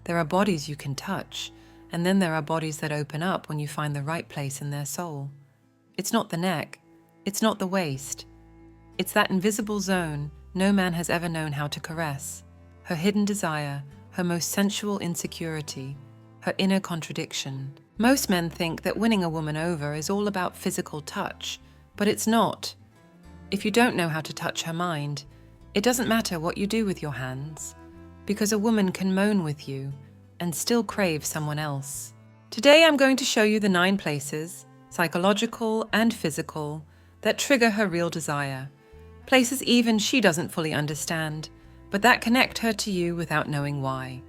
There are bodies you can touch, and then there are bodies that open up when you find the right place in their soul. It's not the neck, it's not the waist. It's that invisible zone no man has ever known how to caress, her hidden desire, her most sensual insecurity, her inner contradiction. Most men think that winning a woman over is all about physical touch, but it's not. If you don't know how to touch her mind, it doesn't matter what you do with your hands, because a woman can moan with you and still crave someone else. Today I'm going to show you the 9 places, psychological and physical, that trigger her real desire. Places even she doesn't fully understand, but that connect her to you without knowing why.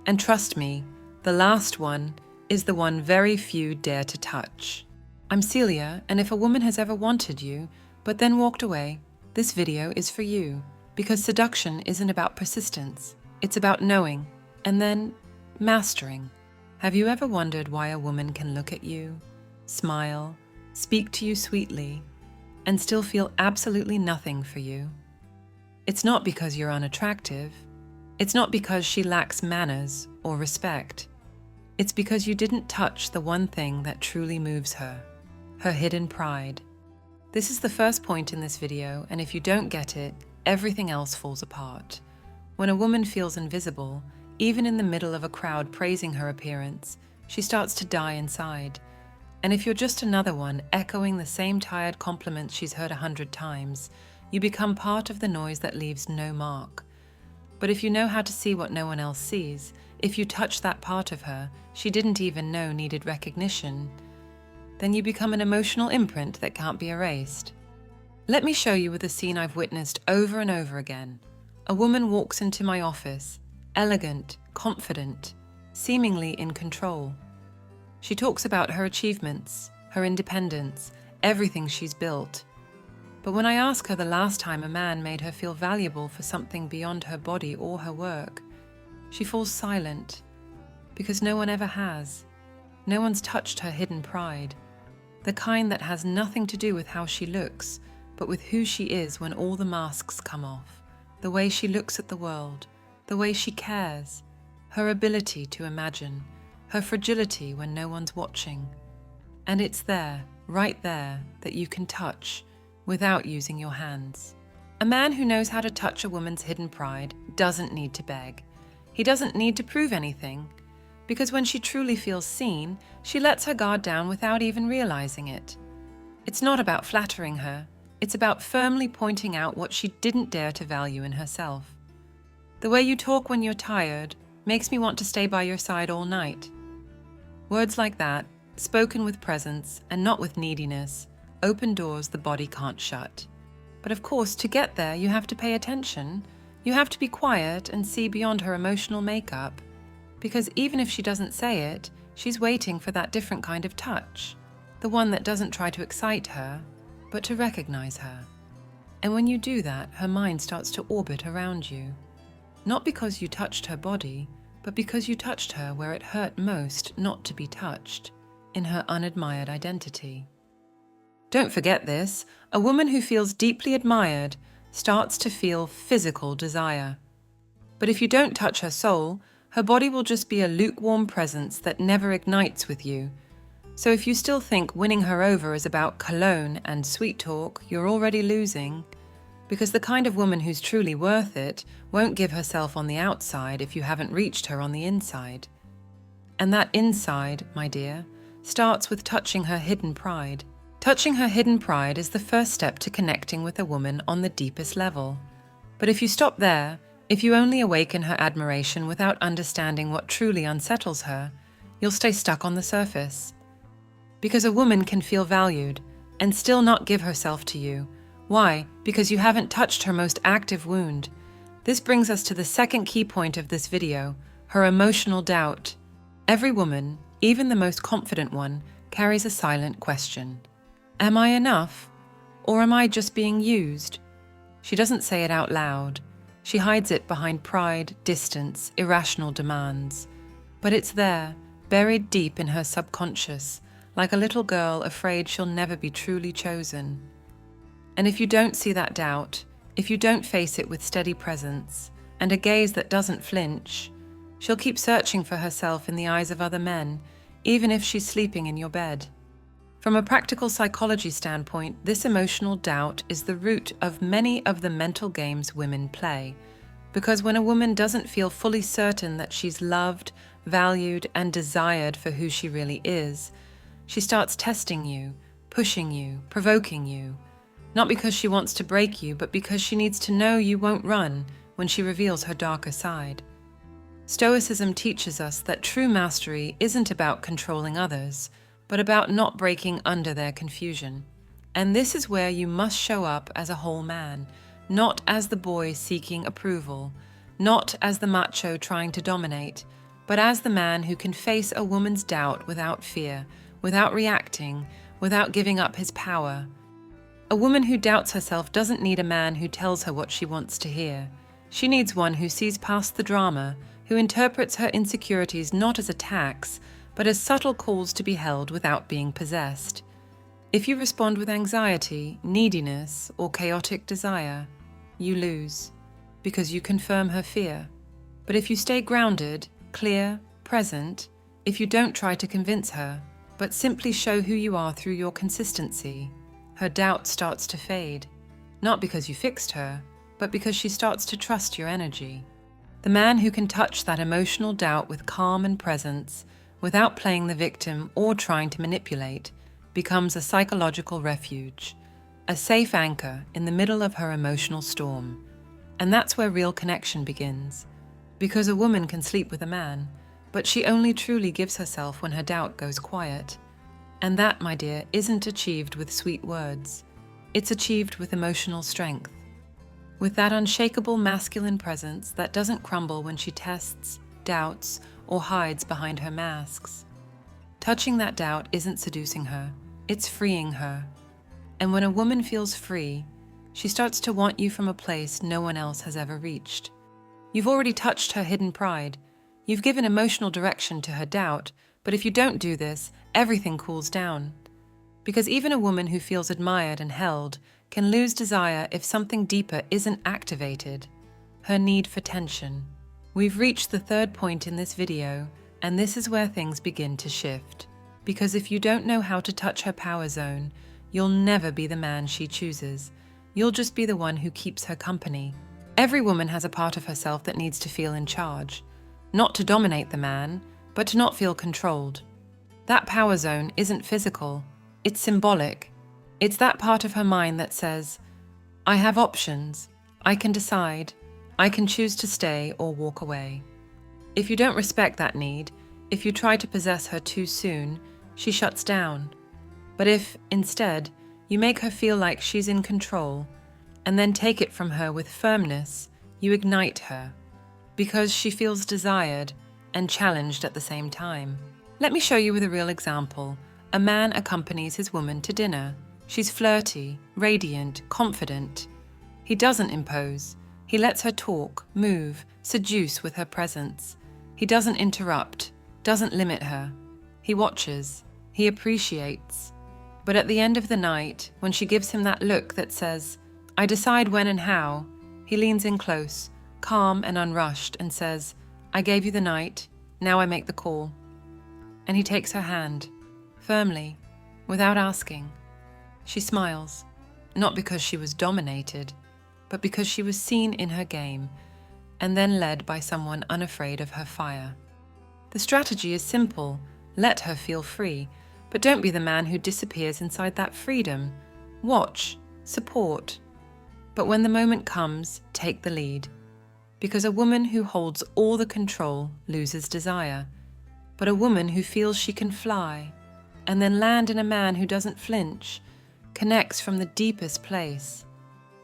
And trust me, the last one is the one very few dare to touch. I'm Celia, and if a woman has ever wanted you, but then walked away, this video is for you. Because seduction isn't about persistence, it's about knowing, and then mastering. Have you ever wondered why a woman can look at you, smile, speak to you sweetly, and still feel absolutely nothing for you? It's not because you're unattractive. It's not because she lacks manners or respect. It's because you didn't touch the one thing that truly moves her, her hidden pride. This is the first point in this video, and if you don't get it, everything else falls apart. When a woman feels invisible, even in the middle of a crowd praising her appearance, she starts to die inside. And if you're just another one echoing the same tired compliments she's heard 100 times, you become part of the noise that leaves no mark. But if you know how to see what no one else sees, if you touch that part of her she didn't even know needed recognition, then you become an emotional imprint that can't be erased. Let me show you with a scene I've witnessed over and over again. A woman walks into my office, elegant, confident, seemingly in control. She talks about her achievements, her independence, everything she's built. But when I ask her the last time a man made her feel valuable for something beyond her body or her work, she falls silent, because no one ever has. No one's touched her hidden pride, the kind that has nothing to do with how she looks, but with who she is when all the masks come off, the way she looks at the world, the way she cares, her ability to imagine, her fragility when no one's watching. And it's there, right there, that you can touch without using your hands. A man who knows how to touch a woman's hidden pride doesn't need to beg. He doesn't need to prove anything, because when she truly feels seen, she lets her guard down without even realizing it. It's not about flattering her, it's about firmly pointing out what she didn't dare to value in herself. The way you talk when you're tired makes me want to stay by your side all night. Words like that, spoken with presence and not with neediness, open doors the body can't shut. But of course, to get there, you have to pay attention. You have to be quiet and see beyond her emotional makeup. Because even if she doesn't say it, she's waiting for that different kind of touch. The one that doesn't try to excite her, but to recognize her. And when you do that, her mind starts to orbit around you. Not because you touched her body, but because you touched her where it hurt most not to be touched, in her unadmired identity. Don't forget this, a woman who feels deeply admired starts to feel physical desire. But if you don't touch her soul, her body will just be a lukewarm presence that never ignites with you. So if you still think winning her over is about cologne and sweet talk, you're already losing. Because the kind of woman who's truly worth it won't give herself on the outside if you haven't reached her on the inside. And that inside, my dear, starts with touching her hidden pride. Touching her hidden pride is the first step to connecting with a woman on the deepest level. But if you stop there, if you only awaken her admiration without understanding what truly unsettles her, you'll stay stuck on the surface. Because a woman can feel valued and still not give herself to you. Why? Because you haven't touched her most active wound. This brings us to the second key point of this video, her emotional doubt. Every woman, even the most confident one, carries a silent question. Am I enough? Or am I just being used? She doesn't say it out loud. She hides it behind pride, distance, irrational demands. But it's there, buried deep in her subconscious, like a little girl afraid she'll never be truly chosen. And if you don't see that doubt, if you don't face it with steady presence and a gaze that doesn't flinch, She'll keep searching for herself in the eyes of other men, even if she's sleeping in your bed. From a practical psychology standpoint, this emotional doubt is the root of many of the mental games women play. Because when a woman doesn't feel fully certain that she's loved, valued, and desired for who she really is, she starts testing you, pushing you, provoking you. Not because she wants to break you, but because she needs to know you won't run when she reveals her darker side. Stoicism teaches us that true mastery isn't about controlling others, but about not breaking under their confusion. And this is where you must show up as a whole man, not as the boy seeking approval, not as the macho trying to dominate, but as the man who can face a woman's doubt without fear, without reacting, without giving up his power. A woman who doubts herself doesn't need a man who tells her what she wants to hear. She needs one who sees past the drama, who interprets her insecurities not as attacks, but as subtle calls to be held without being possessed. If you respond with anxiety, neediness, or chaotic desire, you lose, because you confirm her fear. But if you stay grounded, clear, present, if you don't try to convince her, but simply show who you are through your consistency, her doubt starts to fade, not because you fixed her, but because she starts to trust your energy. The man who can touch that emotional doubt with calm and presence, without playing the victim or trying to manipulate, becomes a psychological refuge, a safe anchor in the middle of her emotional storm. And that's where real connection begins. Because a woman can sleep with a man, but she only truly gives herself when her doubt goes quiet. And that, my dear, isn't achieved with sweet words. It's achieved with emotional strength. With that unshakable masculine presence that doesn't crumble when she tests, doubts, or hides behind her masks. Touching that doubt isn't seducing her, it's freeing her. And when a woman feels free, she starts to want you from a place no one else has ever reached. You've already touched her hidden pride. You've given emotional direction to her doubt, but if you don't do this, everything cools down. Because even a woman who feels admired and held can lose desire if something deeper isn't activated, her need for tension. We've reached the third point in this video, and this is where things begin to shift. Because if you don't know how to touch her power zone, you'll never be the man she chooses. You'll just be the one who keeps her company. Every woman has a part of herself that needs to feel in charge. Not to dominate the man, but to not feel controlled. That power zone isn't physical, it's symbolic. It's that part of her mind that says, I have options, I can decide, I can choose to stay or walk away. If you don't respect that need, if you try to possess her too soon, she shuts down. But if, instead, you make her feel like she's in control, and then take it from her with firmness, you ignite her, because she feels desired and challenged at the same time. Let me show you with a real example. A man accompanies his woman to dinner. She's flirty, radiant, confident. He doesn't impose. He lets her talk, move, seduce with her presence. He doesn't interrupt, doesn't limit her. He watches, he appreciates. But at the end of the night, when she gives him that look that says, I decide when and how, he leans in close, calm and unrushed, and says, I gave you the night, now I make the call. And he takes her hand, firmly, without asking. She smiles, not because she was dominated, but because she was seen in her game, and then led by someone unafraid of her fire. The strategy is simple. Let her feel free, but don't be the man who disappears inside that freedom. Watch, support. But when the moment comes, take the lead. Because a woman who holds all the control loses desire. But a woman who feels she can fly, and then land in a man who doesn't flinch, connects from the deepest place.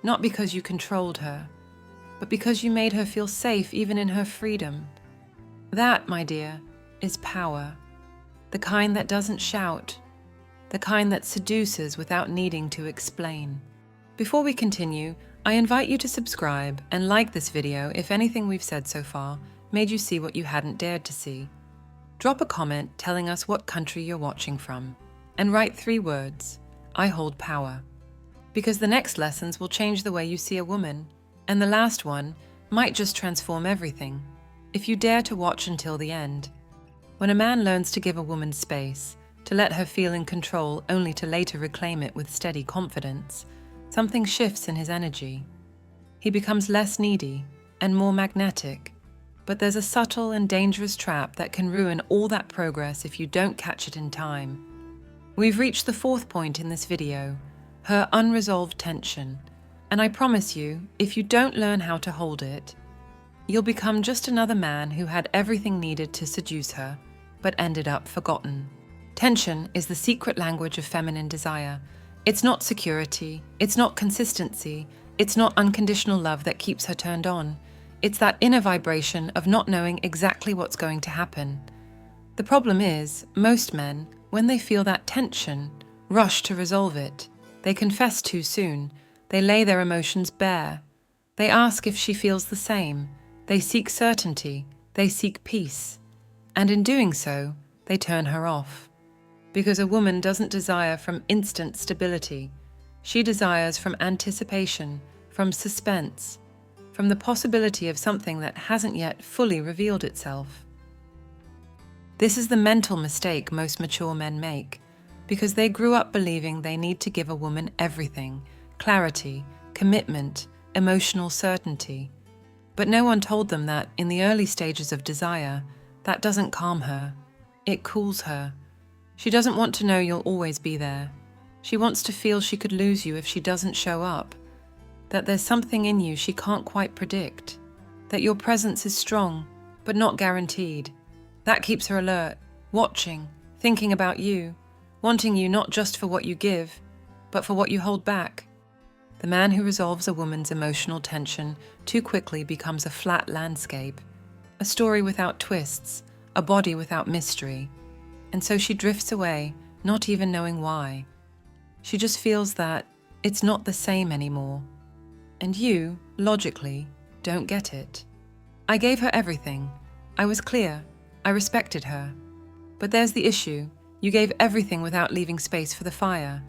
Not because you controlled her, but because you made her feel safe even in her freedom. That, my dear, is power. The kind that doesn't shout. The kind that seduces without needing to explain. Before we continue, I invite you to subscribe and like this video if anything we've said so far made you see what you hadn't dared to see. Drop a comment telling us what country you're watching from, and write 3 words, I hold power. Because the next lessons will change the way you see a woman, and the last one might just transform everything. if you dare to watch until the end. When a man learns to give a woman space, to let her feel in control only to later reclaim it with steady confidence, something shifts in his energy. He becomes less needy and more magnetic. But there's a subtle and dangerous trap that can ruin all that progress if you don't catch it in time. We've reached the fourth point in this video, her unresolved tension. And I promise you, if you don't learn how to hold it, you'll become just another man who had everything needed to seduce her, but ended up forgotten. Tension is the secret language of feminine desire. It's not security, it's not consistency, it's not unconditional love that keeps her turned on. It's that inner vibration of not knowing exactly what's going to happen. The problem is, most men, when they feel that tension, rush to resolve it. They confess too soon. They lay their emotions bare. They ask if she feels the same. They seek certainty. They seek peace. And in doing so, they turn her off. Because a woman doesn't desire from instant stability. She desires from anticipation, from suspense, from the possibility of something that hasn't yet fully revealed itself. This is the mental mistake most mature men make, because they grew up believing they need to give a woman everything: clarity, commitment, emotional certainty. But no one told them that in the early stages of desire, that doesn't calm her. It cools her. She doesn't want to know you'll always be there. She wants to feel she could lose you if she doesn't show up, that there's something in you she can't quite predict, that your presence is strong, but not guaranteed. That keeps her alert, watching, thinking about you, wanting you not just for what you give, but for what you hold back. The man who resolves a woman's emotional tension too quickly becomes a flat landscape, a story without twists, a body without mystery. And so she drifts away, not even knowing why. She just feels that it's not the same anymore. And you, logically, don't get it. I gave her everything. I was clear. I respected her. But there's the issue. You gave everything without leaving space for the fire.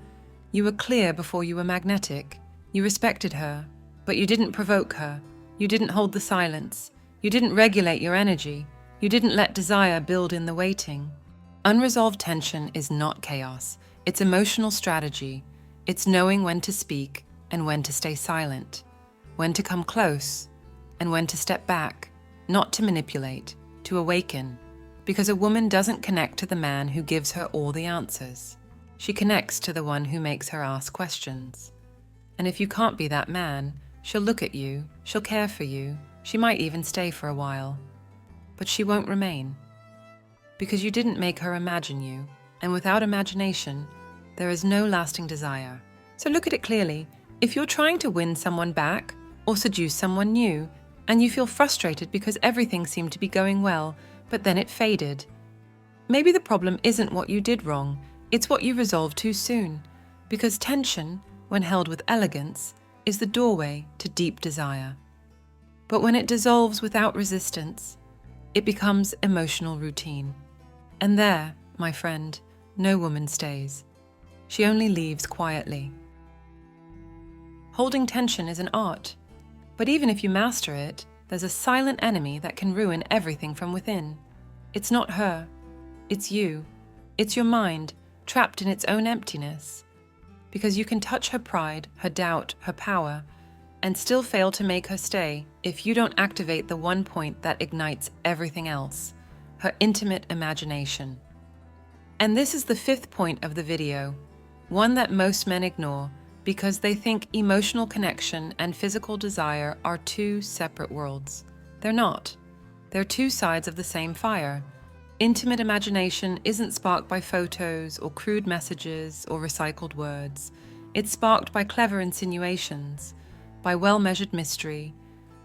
You were clear before you were magnetic. You respected her, but you didn't provoke her. You didn't hold the silence. You didn't regulate your energy. You didn't let desire build in the waiting. Unresolved tension is not chaos. It's emotional strategy. It's knowing when to speak and when to stay silent, when to come close and when to step back, not to manipulate, to awaken. Because a woman doesn't connect to the man who gives her all the answers. She connects to the one who makes her ask questions. And if you can't be that man, she'll look at you, she'll care for you, she might even stay for a while. But she won't remain. Because you didn't make her imagine you, and without imagination, there is no lasting desire. So look at it clearly. If you're trying to win someone back or seduce someone new, and you feel frustrated because everything seemed to be going well, but then it faded, maybe the problem isn't what you did wrong, it's what you resolved too soon. Because tension, when held with elegance, is the doorway to deep desire. But when it dissolves without resistance, it becomes emotional routine. And there, my friend, no woman stays. She only leaves quietly. Holding tension is an art, but even if you master it, there's a silent enemy that can ruin everything from within. It's not her, it's you. It's your mind, trapped in its own emptiness. Because you can touch her pride, her doubt, her power, and still fail to make her stay if you don't activate the one point that ignites everything else, her intimate imagination. And this is the fifth point of the video, one that most men ignore because they think emotional connection and physical desire are two separate worlds. They're not. They're two sides of the same fire. Intimate imagination isn't sparked by photos or crude messages or recycled words. It's sparked by clever insinuations, by well-measured mystery,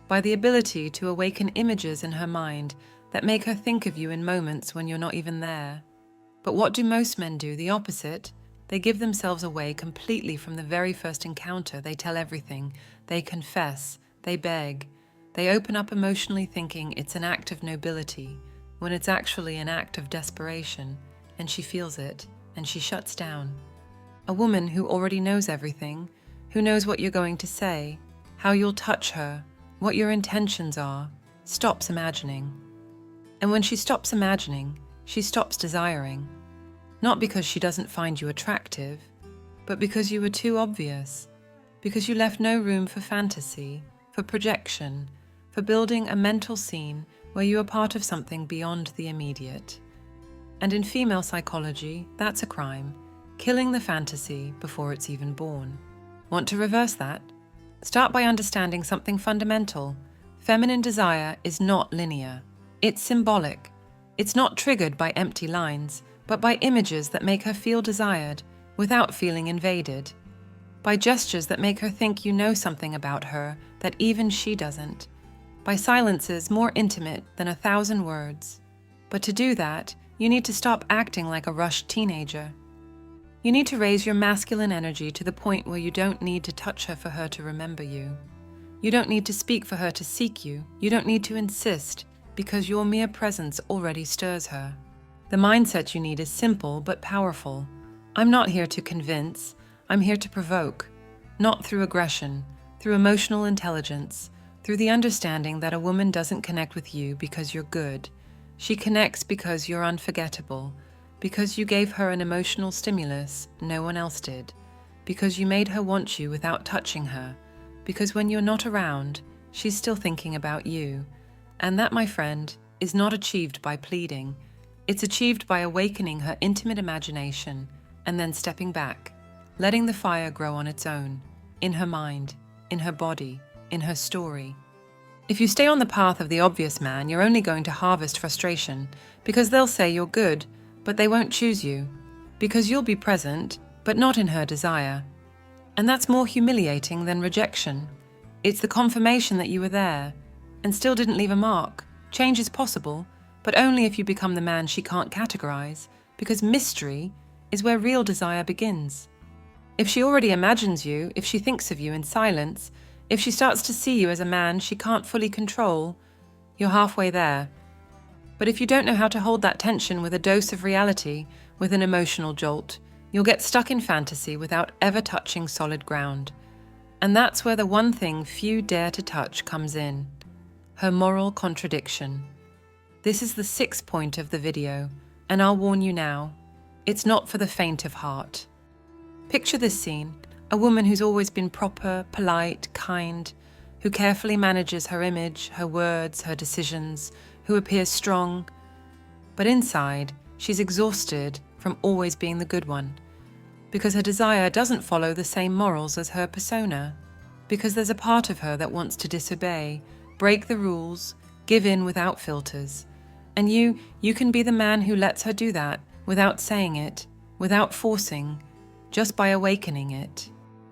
by the ability to awaken images in her mind that make her think of you in moments when you're not even there. But what do most men do? The opposite. They give themselves away completely from the very first encounter. They tell everything. They confess. They beg. They open up emotionally thinking it's an act of nobility, when it's actually an act of desperation, and she feels it, and she shuts down. A woman who already knows everything, who knows what you're going to say, how you'll touch her, what your intentions are, stops imagining. And when she stops imagining, she stops desiring. Not because she doesn't find you attractive, but because you were too obvious, because you left no room for fantasy, for projection, for building a mental scene where you are part of something beyond the immediate. And in female psychology, that's a crime, killing the fantasy before it's even born. Want to reverse that? Start by understanding something fundamental. Feminine desire is not linear. It's symbolic. It's not triggered by empty lines, but by images that make her feel desired without feeling invaded. By gestures that make her think you know something about her that even she doesn't. By silences more intimate than 1,000 words. But to do that, you need to stop acting like a rushed teenager. You need to raise your masculine energy to the point where you don't need to touch her for her to remember you. You don't need to speak for her to seek you. You don't need to insist, because your mere presence already stirs her. The mindset you need is simple but powerful. I'm not here to convince, I'm here to provoke. Not through aggression, through emotional intelligence, through the understanding that a woman doesn't connect with you because you're good. She connects because you're unforgettable, because you gave her an emotional stimulus no one else did, because you made her want you without touching her, because when you're not around, she's still thinking about you. And that, my friend, is not achieved by pleading. It's achieved by awakening her intimate imagination and then stepping back, letting the fire grow on its own, in her mind, in her body, in her story. If you stay on the path of the obvious man, you're only going to harvest frustration, because they'll say you're good, but they won't choose you, because you'll be present, but not in her desire. And that's more humiliating than rejection. It's the confirmation that you were there, and still didn't leave a mark. Change is possible, but only if you become the man she can't categorize, because mystery is where real desire begins. If she already imagines you, if she thinks of you in silence, if she starts to see you as a man she can't fully control, you're halfway there. But if you don't know how to hold that tension with a dose of reality, with an emotional jolt, you'll get stuck in fantasy without ever touching solid ground. And that's where the one thing few dare to touch comes in: her moral contradiction. This is the 6th point of the video, and I'll warn you now, it's not for the faint of heart. Picture this scene: a woman who's always been proper, polite, kind, who carefully manages her image, her words, her decisions, who appears strong. But inside, she's exhausted from always being the good one, because her desire doesn't follow the same morals as her persona, because there's a part of her that wants to disobey, break the rules, give in without filters. And you can be the man who lets her do that without saying it, without forcing, just by awakening it.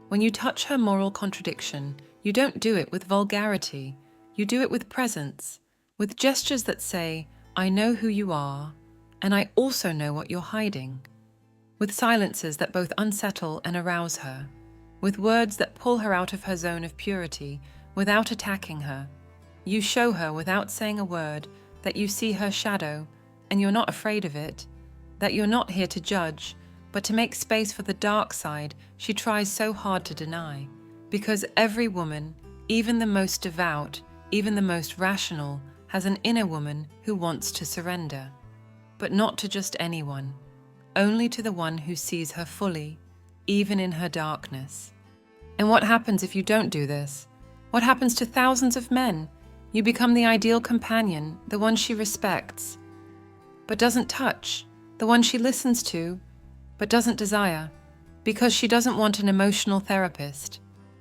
When you touch her moral contradiction, you don't do it with vulgarity. You do it with presence, with gestures that say, I know who you are, and I also know what you're hiding. With silences that both unsettle and arouse her. With words that pull her out of her zone of purity without attacking her. You show her without saying a word that you see her shadow, and you're not afraid of it, that you're not here to judge, but to make space for the dark side she tries so hard to deny. Because every woman, even the most devout, even the most rational, has an inner woman who wants to surrender. But not to just anyone, only to the one who sees her fully, even in her darkness. And what happens if you don't do this? What happens to thousands of men? You become the ideal companion, the one she respects, but doesn't touch, the one she listens to, but doesn't desire, because she doesn't want an emotional therapist.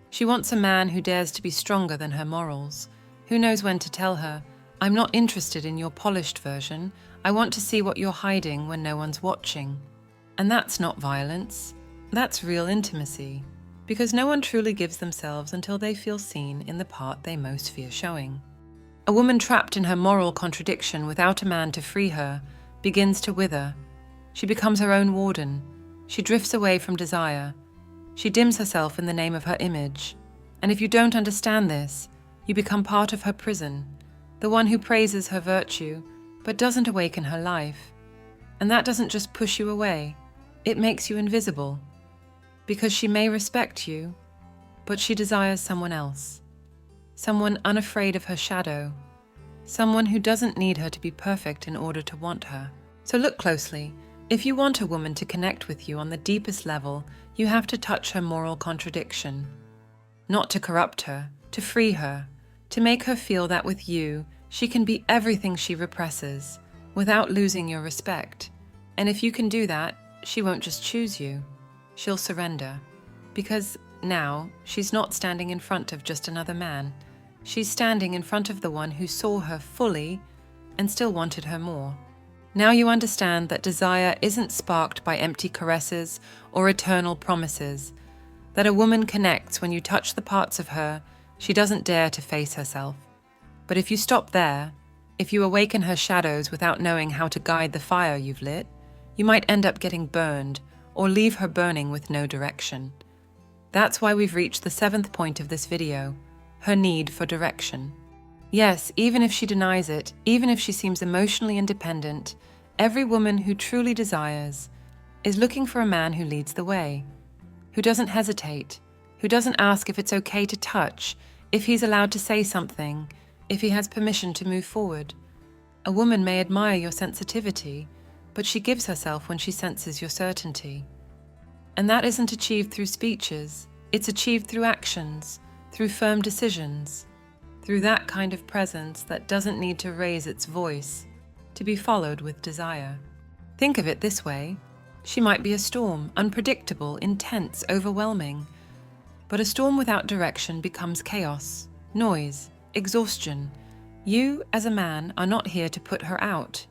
She wants a man who dares to be stronger than her morals, who knows when to tell her, I'm not interested in your polished version, I want to see what you're hiding when no one's watching. And that's not violence, that's real intimacy, because no one truly gives themselves until they feel seen in the part they most fear showing. A woman trapped in her moral contradiction without a man to free her begins to wither. She becomes her own warden. She drifts away from desire. She dims herself in the name of her image. And if you don't understand this, you become part of her prison, the one who praises her virtue, but doesn't awaken her life. And that doesn't just push you away, it makes you invisible. Because she may respect you, but she desires someone else. Someone unafraid of her shadow, someone who doesn't need her to be perfect in order to want her. So look closely. If you want a woman to connect with you on the deepest level, you have to touch her moral contradiction. Not to corrupt her, to free her, to make her feel that with you, she can be everything she represses, without losing your respect. And if you can do that, she won't just choose you. She'll surrender. Because now, she's not standing in front of just another man. She's standing in front of the one who saw her fully and still wanted her more. Now you understand that desire isn't sparked by empty caresses or eternal promises, that a woman connects when you touch the parts of her she doesn't dare to face herself. But if you stop there, if you awaken her shadows without knowing how to guide the fire you've lit, you might end up getting burned or leave her burning with no direction. That's why we've reached the 7th point of this video, her need for direction. Yes, even if she denies it, even if she seems emotionally independent, every woman who truly desires is looking for a man who leads the way, who doesn't hesitate, who doesn't ask if it's okay to touch, if he's allowed to say something, if he has permission to move forward. A woman may admire your sensitivity, but she gives herself when she senses your certainty. And that isn't achieved through speeches, it's achieved through actions, through firm decisions, through that kind of presence that doesn't need to raise its voice, to be followed with desire. Think of it this way. She might be a storm, unpredictable, intense, overwhelming. But a storm without direction becomes chaos, noise, exhaustion. You, as a man, are not here to put her out.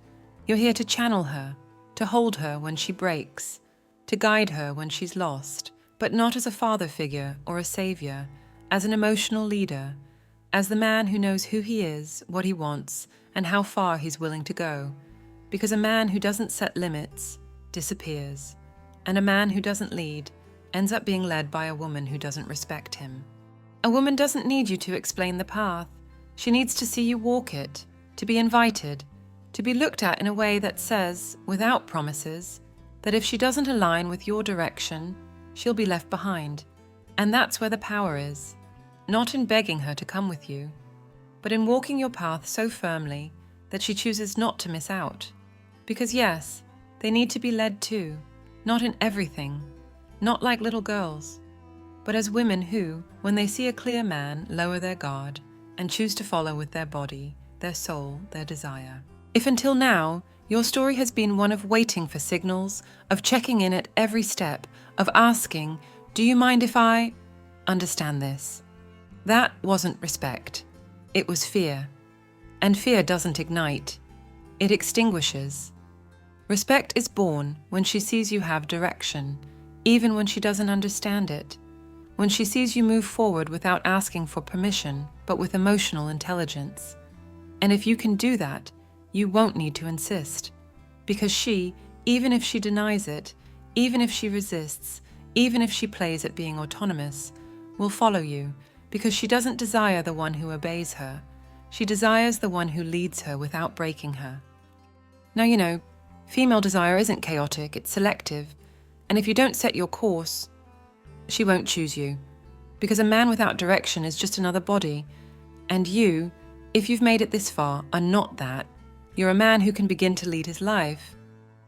You're here to channel her, to hold her when she breaks, to guide her when she's lost, but not as a father figure or a savior, as an emotional leader, as the man who knows who he is, what he wants, and how far he's willing to go. Because a man who doesn't set limits disappears, and a man who doesn't lead ends up being led by a woman who doesn't respect him. A woman doesn't need you to explain the path. She needs to see you walk it, to be invited, to be looked at in a way that says, without promises, that if she doesn't align with your direction, she'll be left behind. And that's where the power is. Not in begging her to come with you, but in walking your path so firmly that she chooses not to miss out. Because yes, they need to be led too, not in everything, not like little girls, but as women who, when they see a clear man, lower their guard and choose to follow with their body, their soul, their desire. If until now, your story has been one of waiting for signals, of checking in at every step, of asking, "Do you mind if I—" Understand this. That wasn't respect. It was fear. And fear doesn't ignite. It extinguishes. Respect is born when she sees you have direction, even when she doesn't understand it. When she sees you move forward without asking for permission, but with emotional intelligence. And if you can do that, you won't need to insist. Because she, even if she denies it, even if she resists, even if she plays at being autonomous, will follow you, because she doesn't desire the one who obeys her. She desires the one who leads her without breaking her. Now, you know, female desire isn't chaotic, it's selective. And if you don't set your course, she won't choose you. Because a man without direction is just another body. And you, if you've made it this far, are not that. You're a man who can begin to lead his life,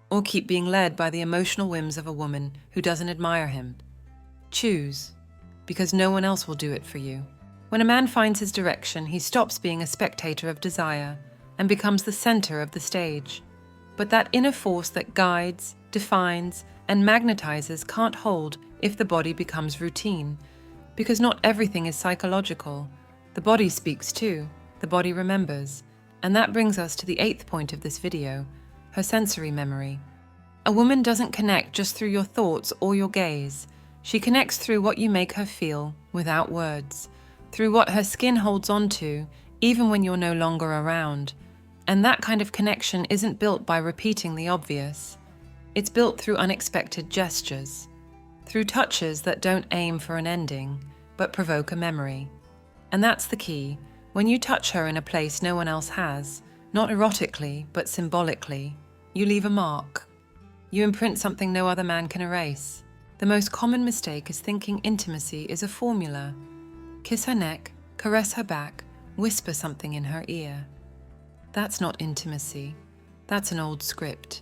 or keep being led by the emotional whims of a woman who doesn't admire him. Choose, because no one else will do it for you. When a man finds his direction, he stops being a spectator of desire and becomes the center of the stage. But that inner force that guides, defines, and magnetizes can't hold if the body becomes routine, because not everything is psychological. The body speaks too, the body remembers, and that brings us to the 8th point of this video, her sensory memory. A woman doesn't connect just through your thoughts or your gaze. She connects through what you make her feel, without words, through what her skin holds onto, even when you're no longer around. And that kind of connection isn't built by repeating the obvious. It's built through unexpected gestures, through touches that don't aim for an ending, but provoke a memory. And that's the key. When you touch her in a place no one else has, not erotically, but symbolically, you leave a mark. You imprint something no other man can erase. The most common mistake is thinking intimacy is a formula. Kiss her neck, caress her back, whisper something in her ear. That's not intimacy. That's an old script.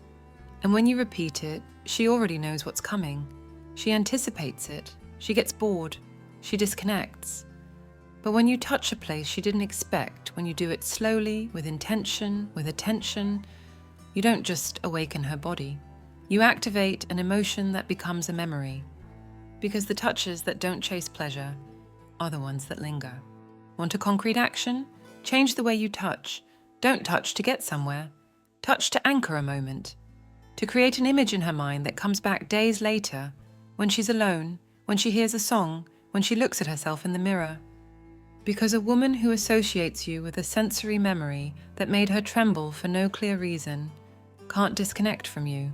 And when you repeat it, she already knows what's coming. She anticipates it. She gets bored. She disconnects. But when you touch a place she didn't expect, when you do it slowly, with intention, with attention, you don't just awaken her body. You activate an emotion that becomes a memory. Because the touches that don't chase pleasure are the ones that linger. Want a concrete action? Change the way you touch. Don't touch to get somewhere. Touch to anchor a moment. To create an image in her mind that comes back days later, when she's alone, when she hears a song, when she looks at herself in the mirror. Because a woman who associates you with a sensory memory that made her tremble for no clear reason can't disconnect from you.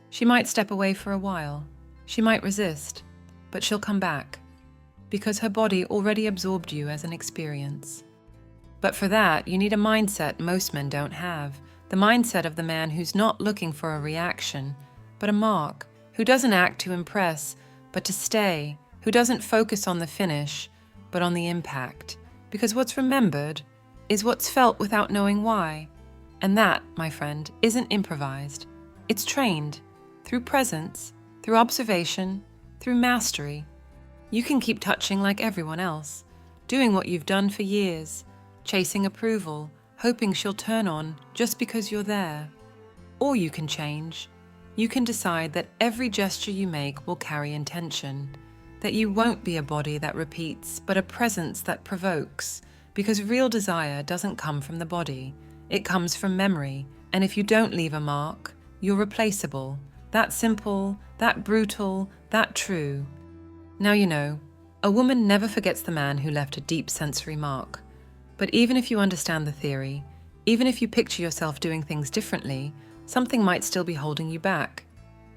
She might step away for a while. She might resist, but she'll come back, because her body already absorbed you as an experience. But for that, you need a mindset most men don't have. The mindset of the man who's not looking for a reaction, but a mark, who doesn't act to impress, but to stay, who doesn't focus on the finish, but on the impact. Because what's remembered is what's felt without knowing why. And that, my friend, isn't improvised. It's trained, through presence, through observation, through mastery. You can keep touching like everyone else, doing what you've done for years, chasing approval, hoping she'll turn on just because you're there. Or you can change. You can decide that every gesture you make will carry intention, that you won't be a body that repeats, but a presence that provokes, because real desire doesn't come from the body. It comes from memory, and if you don't leave a mark, you're replaceable. That simple, that brutal, that true. Now you know, a woman never forgets the man who left a deep sensory mark. But even if you understand the theory, even if you picture yourself doing things differently, something might still be holding you back.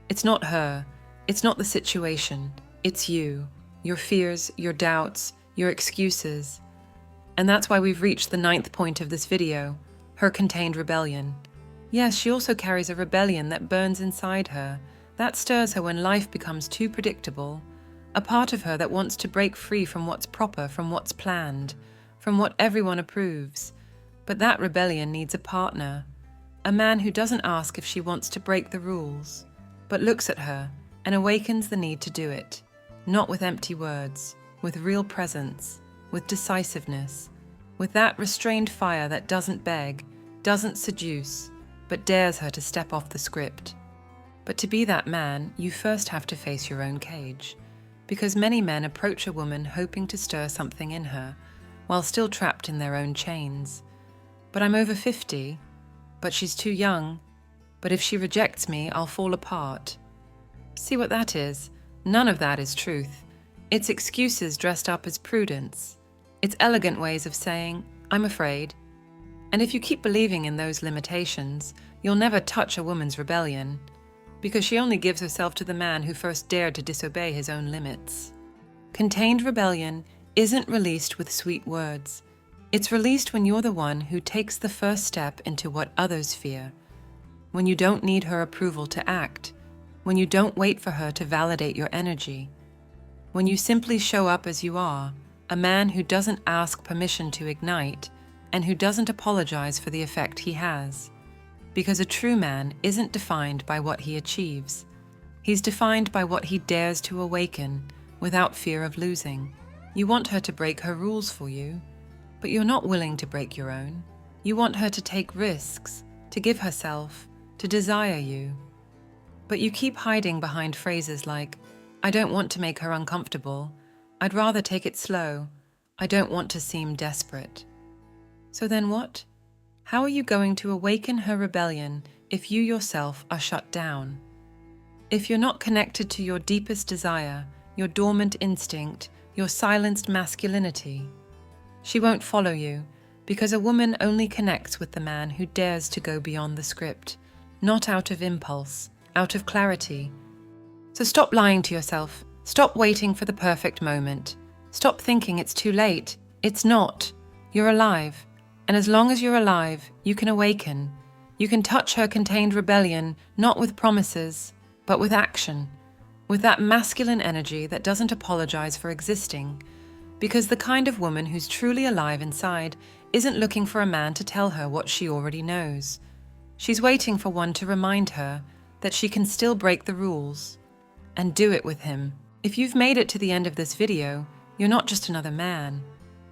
It's not her, it's not the situation, it's you, your fears, your doubts, your excuses. And that's why we've reached the 9th point of this video, her contained rebellion. Yes, she also carries a rebellion that burns inside her, that stirs her when life becomes too predictable, a part of her that wants to break free from what's proper, from what's planned, from what everyone approves. But that rebellion needs a partner, a man who doesn't ask if she wants to break the rules, but looks at her and awakens the need to do it, not with empty words, with real presence, with decisiveness, with that restrained fire that doesn't beg, doesn't seduce, but dares her to step off the script. But to be that man, you first have to face your own cage, because many men approach a woman hoping to stir something in her, while still trapped in their own chains. But I'm over 50, but she's too young, but if she rejects me, I'll fall apart. See what that is? None of that is truth. It's excuses dressed up as prudence. It's elegant ways of saying, I'm afraid. And if you keep believing in those limitations, you'll never touch a woman's rebellion, because she only gives herself to the man who first dared to disobey his own limits. Contained rebellion isn't released with sweet words. It's released when you're the one who takes the first step into what others fear, when you don't need her approval to act, when you don't wait for her to validate your energy, when you simply show up as you are, a man who doesn't ask permission to ignite, and who doesn't apologize for the effect he has. Because a true man isn't defined by what he achieves. He's defined by what he dares to awaken without fear of losing. You want her to break her rules for you, but you're not willing to break your own. You want her to take risks, to give herself, to desire you. But you keep hiding behind phrases like, I don't want to make her uncomfortable. I'd rather take it slow. I don't want to seem desperate. So then what? How are you going to awaken her rebellion if you yourself are shut down? If you're not connected to your deepest desire, your dormant instinct, your silenced masculinity, she won't follow you, because a woman only connects with the man who dares to go beyond the script, not out of impulse, out of clarity. So stop lying to yourself. Stop waiting for the perfect moment. Stop thinking it's too late. It's not. You're alive. And as long as you're alive, you can awaken. You can touch her contained rebellion, not with promises, but with action, with that masculine energy that doesn't apologize for existing. Because the kind of woman who's truly alive inside isn't looking for a man to tell her what she already knows. She's waiting for one to remind her that she can still break the rules and do it with him. If you've made it to the end of this video, you're not just another man.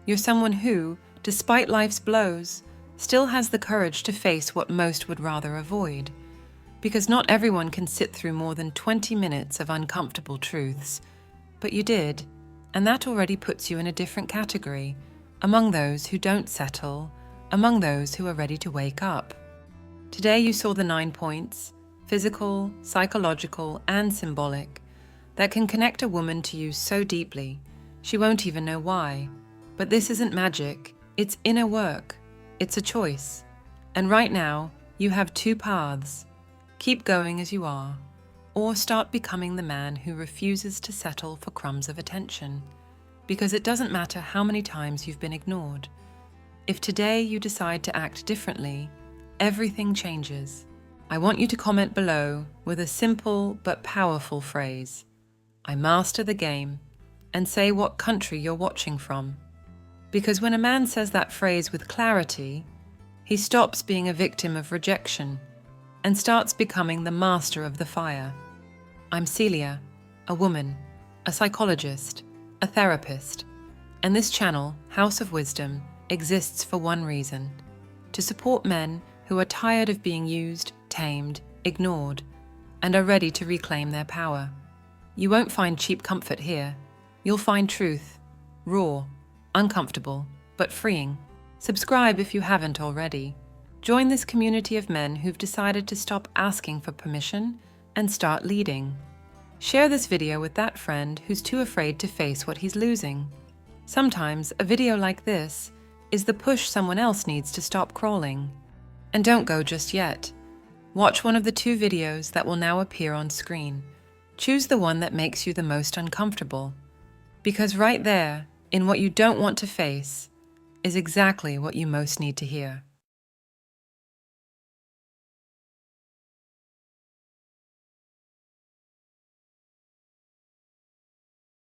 You're someone who, despite life's blows, still has the courage to face what most would rather avoid. Because not everyone can sit through more than 20 minutes of uncomfortable truths. But you did, and that already puts you in a different category, among those who don't settle, among those who are ready to wake up. Today you saw the 9 points, physical, psychological, and symbolic, that can connect a woman to you so deeply, she won't even know why. But this isn't magic, it's inner work, it's a choice. And right now, you have 2 paths. Keep going as you are, or start becoming the man who refuses to settle for crumbs of attention. Because it doesn't matter how many times you've been ignored. If today you decide to act differently, everything changes. I want you to comment below with a simple but powerful phrase. I master the game, and say what country you're watching from. Because when a man says that phrase with clarity, he stops being a victim of rejection and starts becoming the master of the fire. I'm Celia, a woman, a psychologist, a therapist, and this channel, House of Wisdom, exists for one reason: to support men who are tired of being used, tamed, ignored, and are ready to reclaim their power. You won't find cheap comfort here. You'll find truth, raw, uncomfortable, but freeing. Subscribe if you haven't already. Join this community of men who've decided to stop asking for permission and start leading. Share this video with that friend who's too afraid to face what he's losing. Sometimes a video like this is the push someone else needs to stop crawling. And don't go just yet. Watch one of the 2 videos that will now appear on screen. Choose the one that makes you the most uncomfortable. Because right there, in what you don't want to face, is exactly what you most need to hear.